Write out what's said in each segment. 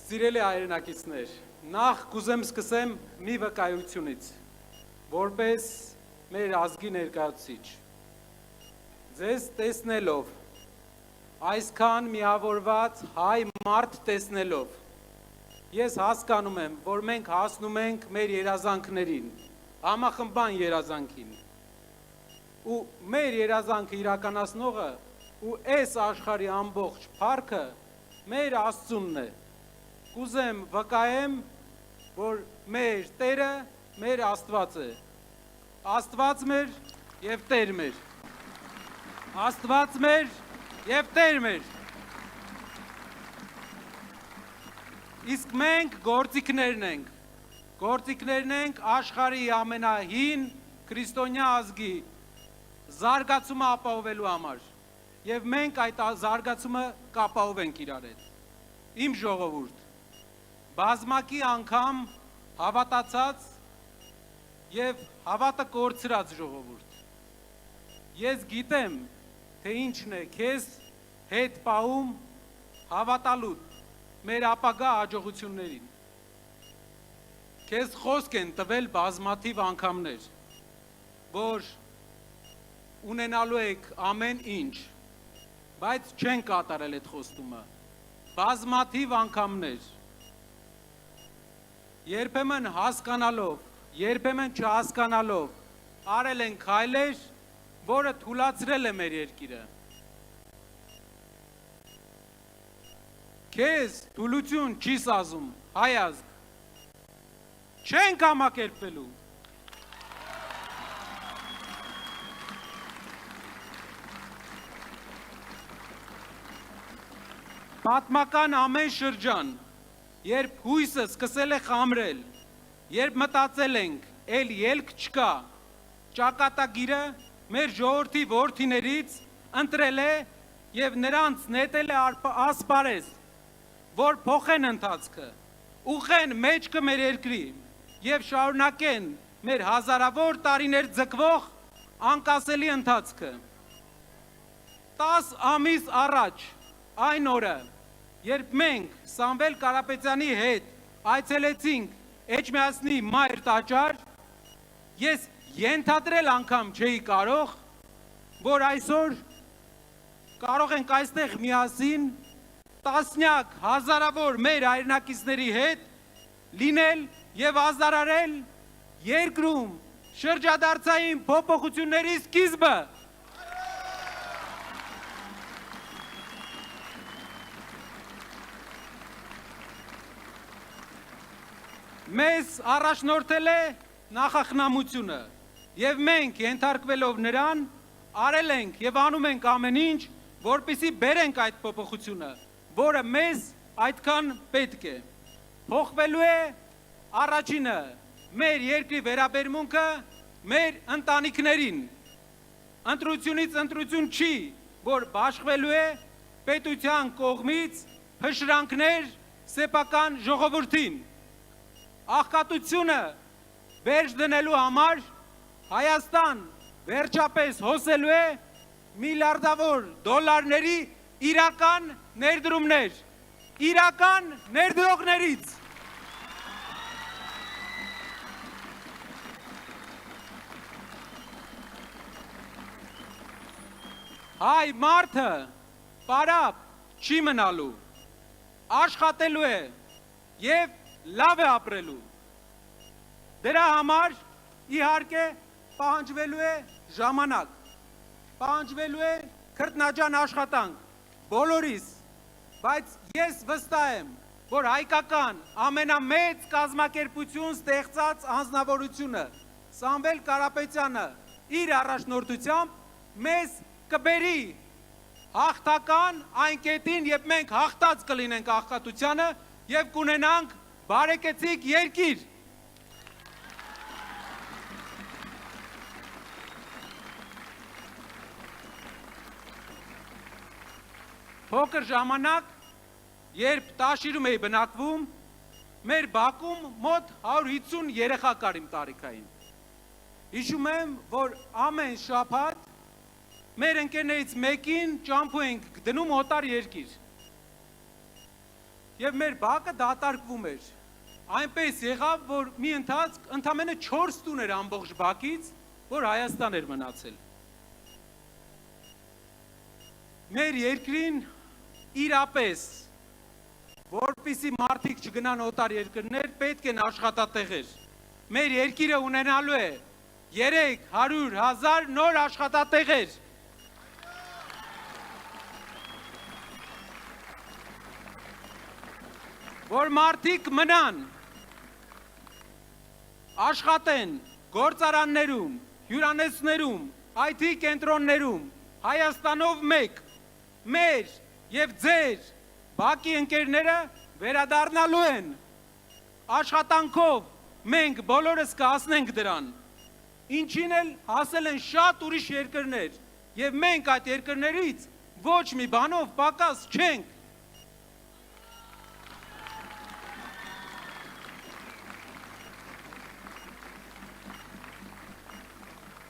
Սիրելի հայրենակիցներ, նախ կուզեմ սկսեմ մի վկայությունից, որպես մեր ազգի ներկայացուցիչ։ Ձեզ տեսնելով, այսքան միավորված հայ մարդ տեսնելով, ես հասկանում եմ, որ մենք հասնում ենք մեր երազանքներին, համախմբան երազանքին։ Ու մեր երազանքը իրականացնողը ու այս աշխարհի ամբողջ փառքը մեր Աստծունն է։ Կուզեմ վկայեմ, որ մեր Տերը մեր Աստված է։ Աստված մեր եւ Տեր մեր։ Աստված մեր եւ Տեր մեր։ Իսկ մենք գործիքներն ենք։ Գործիքներն ենք աշխարհի ամենահին քրիստոնյա ազգի զարգացումը ապահովելու համար։ Եվ մենք այդ զարգացումը կապահովենք իրար հետ։ Իմ ժողովուրդ, բազմակի անգամ հավատացած եւ հավատը կորցրած ժողովուրդ։ Ես գիտեմ, թե ինչն է քեզ հետ պահում հավատալու մեր ապագա հաջողություններին։ Քեզ խոսք են տվել բազմաթիվ անգամներ, որ ունենալու եք ամեն ինչ, բայց չեն կատարել այդ խոստումը։ Բազմաթիվ անգամներ։ Երբեմն հասկանալով, երբեմն չհասկանալով, արել են քայլեր, որը թուլացրել է մեր երկիրը։ Քեզ թուլություն չի սազում, հայ ազգ, չենք համակերպվելու։ Պատմական ամեն շրջան, երբ հույսը սկսել է խամրել, երբ մտածել ենք, էլ ելք չկա, ճակատագիրը մեր ժողովրդի որդիներից ընտրել է եւ նրանց նետել է ասպարեզ, որ փոխեն ընթացքը, ուղղեն մեջքը մեր երկրի եւ շարունակեն մեր հազարավոր տարիներ ձգվող անկասելի ընթացքը։ 10 ամիս առաջ, այն օրը, երբ մենք Սամվել Կարապետյանի հետ այցելեցինք Էջմիածնի մայր տաճար, ես ենթադրել անգամ չէի կարող, որ այսօր կարող ենք այստեղ միասին տասնյակ հազարավոր մեր հայրենակիցների հետ լինել եւ ազդարարել երկրում շրջադարձային փոփոխությունների սկիզբը։ Մեզ առաջնորդել է նախախնամությունը եւ մենք ենթարկվելով նրան արել ենք եւ անում ենք ամեն ինչ, որպեսզի բերենք այդ փոփոխությունը, որը մեզ այդքան պետք է։ Փոխվելու է առաջինը մեր երկրի վերաբերմունքը մեր ընտանիքներին։ Ընտրությունից ընտրություն չի, որ բաշխվելու է պետության կողմից փշրանքներ սեփական ժողովրդին։ Աղքատությունը վերջ դնելու համար Հայաստան վերջապես հոսելու է միլիարդավոր դոլարների իրական ներդրումներ, իրական ներդրողներից։ Հայ մարդը պարապ չի մնալու, աշխատելու է եւ լավ է ապրելու։ Դրա համար իհարկե պահանջվելու է ժամանակ, պահանջվելու է քրտնաջան աշխատանք բոլորիս, բայց ես վստահ եմ, որ հայկական ամենամեծ կազմակերպություն ստեղծած անձնավորությունը Սամվել Կարապետյանը իր առաջնորդությամբ մեզ կբերի հաղթական այն կետին, երբ մենք հաղթած կլինենք աղքատությանը եւ կունենանք բարեկեցիկ երկիր։ Փոքր ժամանակ, երբ Տաշիրում էի բնակվում, մեր բակում մոտ 150 երեխա կար իմ տարիքային։ Հիշում եմ, որ ամեն շաբաթ մեր ընկերներից մեկին ճամփու ենք դնում օտար երկիր։ եւ մեր բակը դատարկվում էր։ Այնպես եղավ, որ մի ընթացք ընդամենը 4 տուն էր ամբողջ բակից, որ Հայաստան էր մնացել։ Մեր երկրին իրապես, որպեսզի մարդիկ չգնան օտար երկրներ, պետք են աշխատատեղեր։ Մեր երկիրը ունենալու է 300,000 նոր աշխատատեղեր։ Որ մարդիկ մնան, աշխատեն գործարաններում, հյուրանոցներում, IT կենտրոններում, Հայաստանով մեկ, մեր եւ ձեր բակի ընկերները վերադառնալու են, աշխատանքով մենք բոլորս կհասնենք դրան, ինչին էլ հասել են շատ ուրիշ երկրներ, եւ մենք այդ երկրներից ոչ մի բանով պակաս չենք։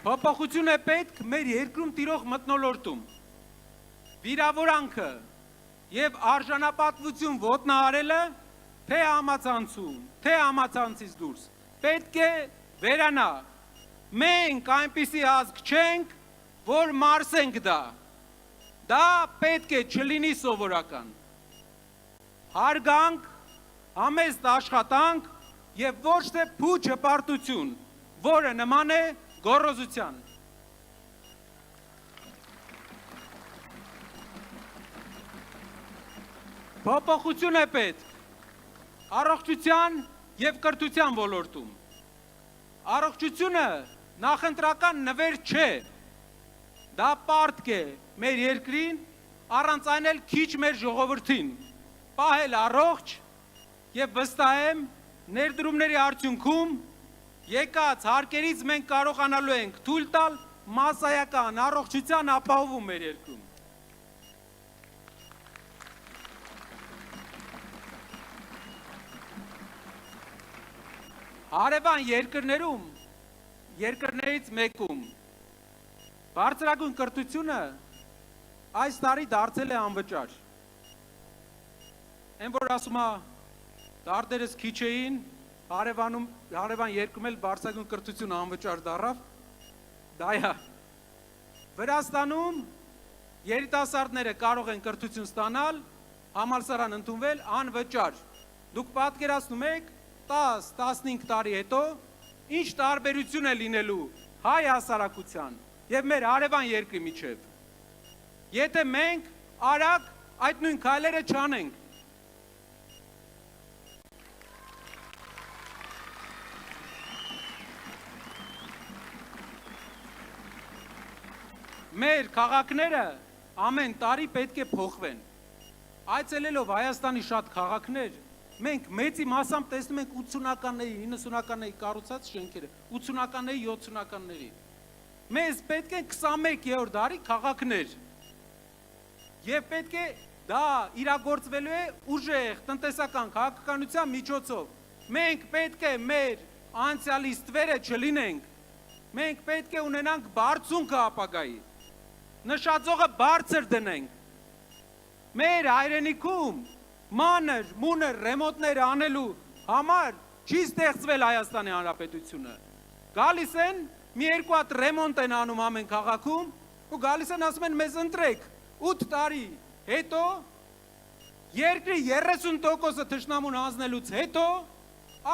Փոփոխություն է պետք մեր երկրում տիրող մթնոլորտում։ Վիրավորանքը եւ արժանապատվություն ոտնահարելը թե համացանցում, թե համացանցից դուրս պետք է վերանա։ Մենք այնպիսի ազգ չենք, որ մարսենք դա։ Դա պետք է չլինի սովորական։ Հարգանք, համեստ աշխատանք եւ ոչ թե փուչ հպարտություն, որը նման է գոռոզության։ Փոփոխություն է պետք առողջության եւ կրթության ոլորտում։ Առողջությունը նախընտրական նվեր չէ։ Դա պարտք է մեր երկրին, առանց այն էլ քիչ մեր ժողովրդին։ Պահել առողջ եւ վստահ եմ ներդրումների արդյունքում եկած հարկերից մենք կարողանալու ենք թույլ տալ մասսայական առողջության ապահովում մեր երկրում։ Հարևան երկրներից մեկում բարձրագույն կրթությունը այս տարի դարձել է անվճար։ Այն որ ասում է դարտերս քիչ էին, հարևան երկրում էլ բարձրագույն կրթությունը անվճար դառավ, դա է։ Վրաստանում երիտասարդները կարող են կրթություն ստանալ, համալսարան ընդունվել անվճար։ Դուք պատկերացնում եք 10-15 տարի հետո ինչ տարբերություն է լինելու հայ հասարակության եւ մեր հարևան երկրի միջեւ։ Եթե մենք արագ այդ նույն քայլերը չանենք։ Մեր քաղաքները ամեն տարի պետք է փոխվեն։ Այցելելով Հայաստանի շատ քաղաքներ, մենք մեծի մասամբ տեսնում ենք 80-ականների, 90-ականների կառուցած շենքերը, 80-ականների, 70-ականների։ Մեզ պետք է 21-րդ դարի քաղաքներ։ Եվ պետք է դա իրագործվելու է ուժեղ տնտեսական քաղաքականության միջոցով։ Մենք պետք է մեր անցյալի ստվերը չլինենք։ Մենք պետք է ունենանք բարձունքը ապագայի։ Նշածողը բարձր դնենք։ Մեր հայրենիքում մանր, մունր ռեմոնտներ անելու համար չի ստեղծվել Հայաստանի Հանրապետությունը։ Գալիս են, մի երկու հատ ռեմոնտ են անում ամեն քաղաքում ու գալիս են ասում են մեզ ընտրեք 8 տարի հետո երկրի 30%-ը թշնամուն հանձնելուց հետո,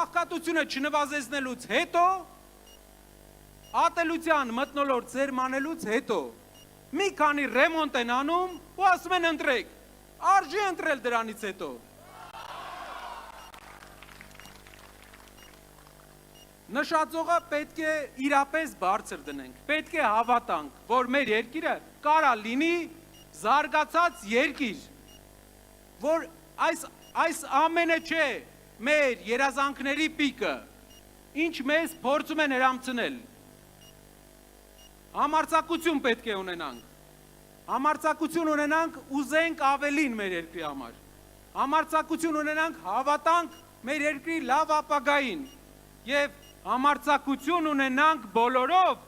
աղքատությունը չնվազեցնելուց հետո, ատելության մթնոլորտ սերմանելուց հետո մի քանի ռեմոնտ են անում ու ասում են ընտրեք, արժի ընտրել դրանից հետո։ Նշածողը պետք է իրապես բարձր դնենք, պետք է հավատանք, որ մեր երկիրը կարա լինի զարգացած երկիր, որ այս ամենը չէ մեր երազանքների պիկը, ինչ մեզ փորձում են հրամցնել։ Համարձակություն պետք է ունենանք, համարձակություն ունենանք ուզենք ավելին մեր երկրի համար, համարձակություն ունենանք հավատանք մեր երկրի լավ ապագային և համարձակություն ունենանք բոլորով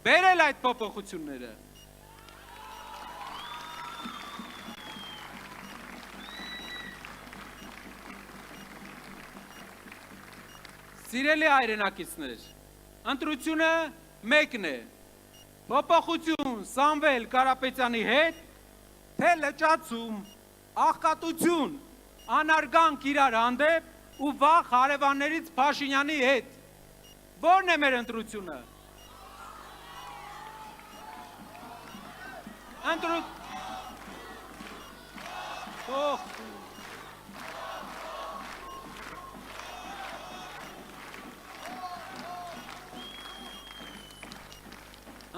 բերել այդ փոփոխությունները։ Սիրելի հայրենակիցներ, ընտրությունը մեկն է, փոփոխություն Սամվել Կարապետյանի հետ, թե լճացում, աղքատություն, անարգանք իրար հանդեպ ու վաղ հարևաններից Փաշինյանի հետ, որն է մեր ընտրությունը։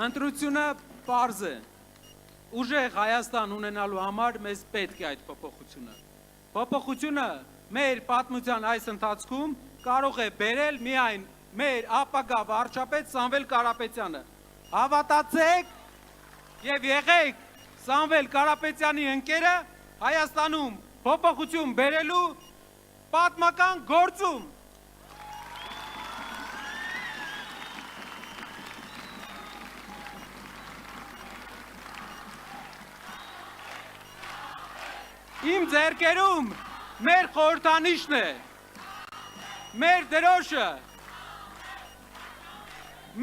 Ընտրությունը պարզ է, ուժեղ Հայաստան ունենալու համար մեզ պետք է այդ փոփոխությունը։ Փոփոխությունը մեր պատմության այս ընթացքում կարող է բերել միայն մեր ապագա վարչապետ Սամվել Կարապետյանը։ Հավատացեք եւ եղեք Սամվել Կարապետյանի ընկերը Հայաստանում փոփոխություն բերելու պատմական գործում։ Իմ ձեռքերում մեր խորհրդանիշն է, մեր դրոշը,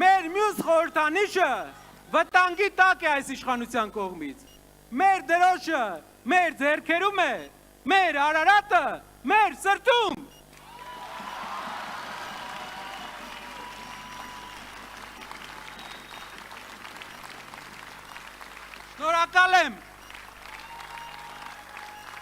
մեր մյուս խորհրդանիշը վտանգի տակ է այս իշխանության կողմից, մեր դրոշը մեր ձեռքերում է, մեր Արարատը մեր սրտում։ Շնորհակալ եմ։